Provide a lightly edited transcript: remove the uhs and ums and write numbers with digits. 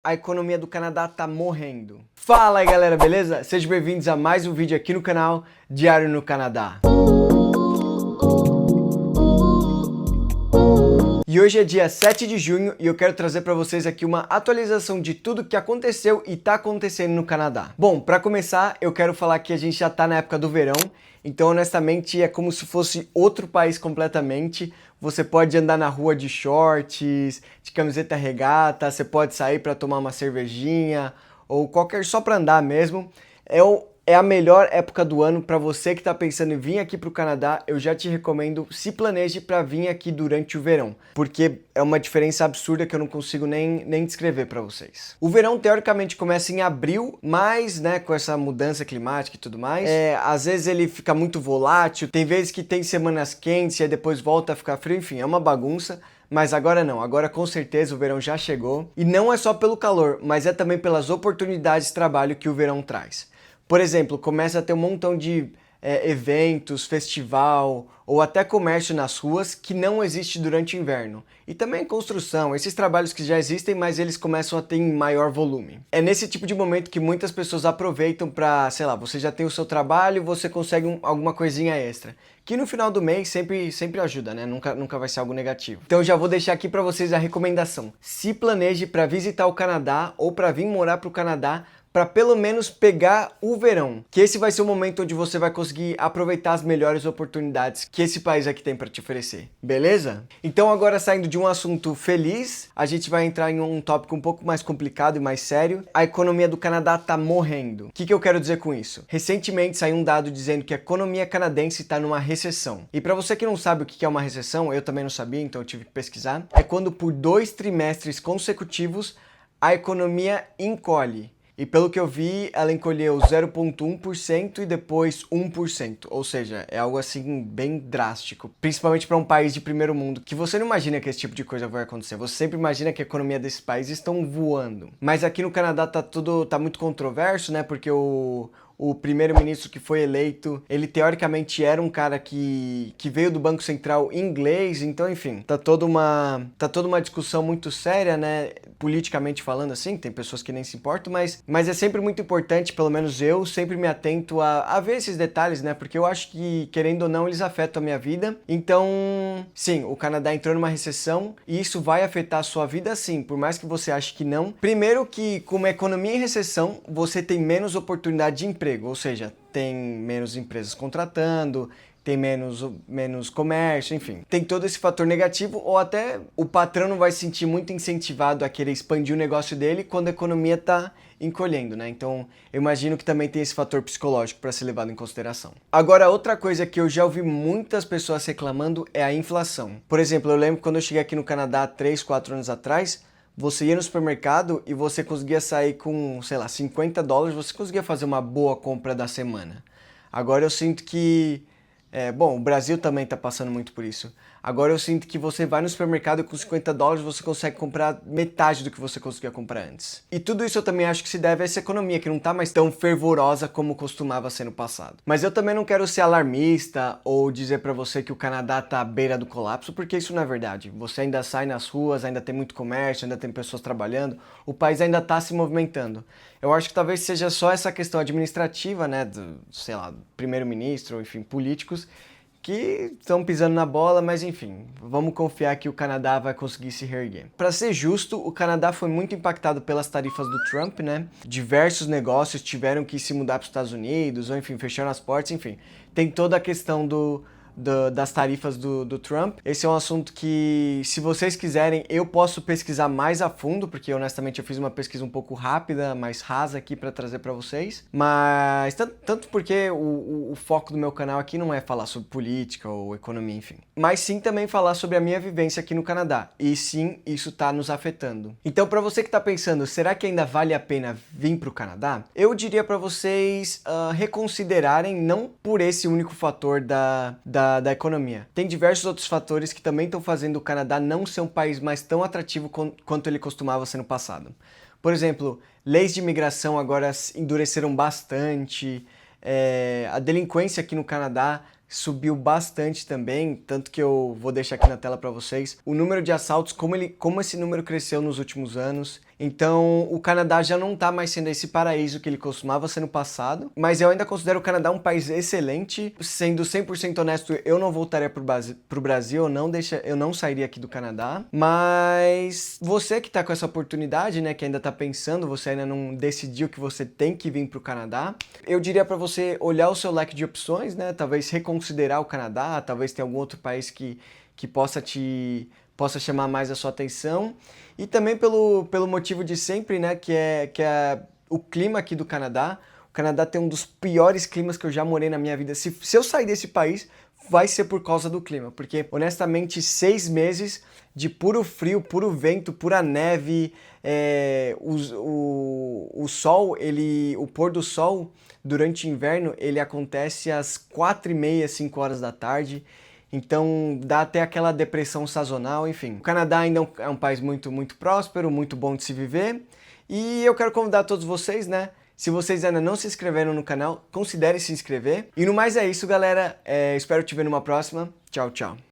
A economia do Canadá tá morrendo. Fala aí galera, beleza? Sejam bem-vindos a mais um vídeo aqui no canal Diário no Canadá. E hoje é dia 7 de junho e eu quero trazer para vocês aqui uma atualização de tudo que aconteceu e tá acontecendo no Canadá. Bom, para começar, eu quero falar que a gente já tá na época do verão, então honestamente é como se fosse outro país completamente. Você pode andar na rua de shorts, de camiseta regata, você pode sair para tomar uma cervejinha ou qualquer só para andar mesmo. É a melhor época do ano para você que está pensando em vir aqui para o Canadá. Eu já te recomendo, se planeje para vir aqui durante o verão, porque é uma diferença absurda que eu não consigo nem descrever para vocês. O verão teoricamente começa em abril, mas com essa mudança climática e tudo mais, às vezes ele fica muito volátil, tem vezes que tem semanas quentes e aí depois volta a ficar frio, enfim, é uma bagunça. Mas agora não, agora com certeza o verão já chegou. E não é só pelo calor, mas é também pelas oportunidades de trabalho que o verão traz. Por exemplo, começa a ter um montão de eventos, festival ou até comércio nas ruas que não existe durante o inverno. E também construção, esses trabalhos que já existem, mas eles começam a ter em maior volume. É nesse tipo de momento que muitas pessoas aproveitam para, sei lá, você já tem o seu trabalho, você consegue alguma coisinha extra. Que no final do mês sempre ajuda, né? Nunca vai ser algo negativo. Então eu já vou deixar aqui para vocês a recomendação. Se planeje para visitar o Canadá ou para vir morar para o Canadá, para pelo menos pegar o verão, que esse vai ser o momento onde você vai conseguir aproveitar as melhores oportunidades que esse país aqui tem para te oferecer, beleza? Então agora saindo de um assunto feliz, a gente vai entrar em um tópico um pouco mais complicado e mais sério. A economia do Canadá tá morrendo. O que eu quero dizer com isso? Recentemente saiu um dado dizendo que a economia canadense está numa recessão. E para você que não sabe o que é uma recessão, eu também não sabia, então eu tive que pesquisar. É quando por 2 trimestres consecutivos a economia encolhe. E pelo que eu vi, ela encolheu 0,1% e depois 1%. Ou seja, é algo assim bem drástico. Principalmente para um país de primeiro mundo, que você não imagina que esse tipo de coisa vai acontecer. Você sempre imagina que a economia desses países estão voando. Mas aqui no Canadá tá muito controverso, né? Porque o primeiro-ministro que foi eleito, ele teoricamente era um cara que veio do Banco Central inglês, então enfim, tá toda uma discussão muito séria, né, politicamente falando assim, tem pessoas que nem se importam, mas é sempre muito importante, pelo menos eu sempre me atento a ver esses detalhes, né, porque eu acho que, querendo ou não, eles afetam a minha vida. Então, sim, o Canadá entrou numa recessão e isso vai afetar a sua vida sim, por mais que você ache que não. Primeiro que, com uma economia em recessão, você tem menos oportunidade de emprego. Ou seja, tem menos empresas contratando, tem menos comércio, enfim. Tem todo esse fator negativo, ou até o patrão não vai se sentir muito incentivado a querer expandir o negócio dele quando a economia está encolhendo, né? Então, eu imagino que também tem esse fator psicológico para ser levado em consideração. Agora, outra coisa que eu já ouvi muitas pessoas reclamando é a inflação. Por exemplo, eu lembro quando eu cheguei aqui no Canadá 3, 4 anos atrás, você ia no supermercado e você conseguia sair com, sei lá, $50, você conseguia fazer uma boa compra da semana. Agora eu sinto que, bom, o Brasil também está passando muito por isso. Agora eu sinto que você vai no supermercado e com $50 você consegue comprar metade do que você conseguia comprar antes. E tudo isso eu também acho que se deve a essa economia, que não está mais tão fervorosa como costumava ser no passado. Mas eu também não quero ser alarmista ou dizer para você que o Canadá está à beira do colapso, porque isso não é verdade. Você ainda sai nas ruas, ainda tem muito comércio, ainda tem pessoas trabalhando, o país ainda está se movimentando. Eu acho que talvez seja só essa questão administrativa, né, sei lá, primeiro-ministro, enfim, políticos, que estão pisando na bola, mas enfim, vamos confiar que o Canadá vai conseguir se reerguer. Para ser justo, o Canadá foi muito impactado pelas tarifas do Trump, né? Diversos negócios tiveram que se mudar para os Estados Unidos, ou enfim, fecharam as portas, enfim. Tem toda a questão das tarifas do Trump. Esse é um assunto que, se vocês quiserem, eu posso pesquisar mais a fundo, porque honestamente eu fiz uma pesquisa um pouco rápida, mais rasa aqui para trazer para vocês. Mas tanto porque o foco do meu canal aqui não é falar sobre política ou economia, enfim. Mas sim também falar sobre a minha vivência aqui no Canadá. E sim, isso tá nos afetando. Então, para você que tá pensando, será que ainda vale a pena vir para o Canadá? Eu diria para vocês reconsiderarem, não por esse único fator da economia. Tem diversos outros fatores que também estão fazendo o Canadá não ser um país mais tão atrativo quanto ele costumava ser no passado. Por exemplo, leis de imigração agora endureceram bastante, a delinquência aqui no Canadá subiu bastante também, tanto que eu vou deixar aqui na tela para vocês o número de assaltos, como esse número cresceu nos últimos anos. Então, o Canadá já não tá mais sendo esse paraíso que ele costumava ser no passado, mas eu ainda considero o Canadá um país excelente. Sendo 100% honesto, eu não voltaria pro Brasil, eu não sairia aqui do Canadá. Mas você que tá com essa oportunidade, né, que ainda tá pensando, você ainda não decidiu que você tem que vir pro Canadá, eu diria para você olhar o seu leque de opções, né, talvez reconsiderar o Canadá, talvez tenha algum outro país que possa chamar mais a sua atenção. E também pelo motivo de sempre, né, que é o clima aqui do Canadá. O Canadá tem um dos piores climas que eu já morei na minha vida. Se eu sair desse país, vai ser por causa do clima, porque honestamente 6 meses de puro frio, puro vento, pura neve, o sol, o pôr do sol durante o inverno, ele acontece às 4h30, 5 horas da tarde. Então dá até aquela depressão sazonal, enfim. O Canadá ainda é um país muito, muito próspero, muito bom de se viver. E eu quero convidar todos vocês, né? Se vocês ainda não se inscreveram no canal, considere se inscrever. E no mais é isso, galera. Espero te ver numa próxima. Tchau, tchau.